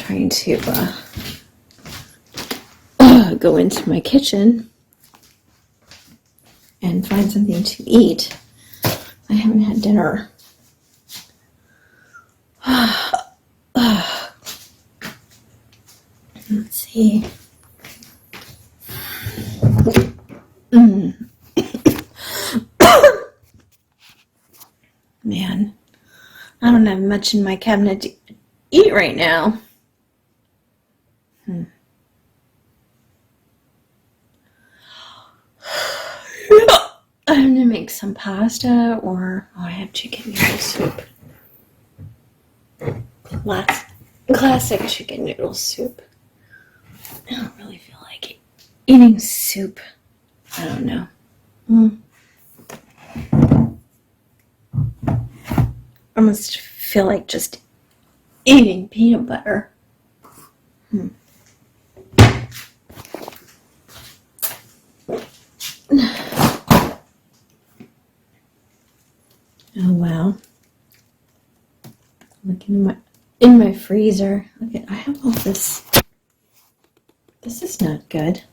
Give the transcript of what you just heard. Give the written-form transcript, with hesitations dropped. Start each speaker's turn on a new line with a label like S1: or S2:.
S1: trying to go into my kitchen and find something to eat. I haven't had dinner. Let's see. Man, I don't have much in my cabinet to eat right now. I'm gonna make some pasta, or I have chicken noodle soup. Classic chicken noodle soup. I don't really feel like eating soup. I don't know. I almost feel like just eating peanut butter. Oh wow. Look in my freezer. Look at, I have all this. This is not good.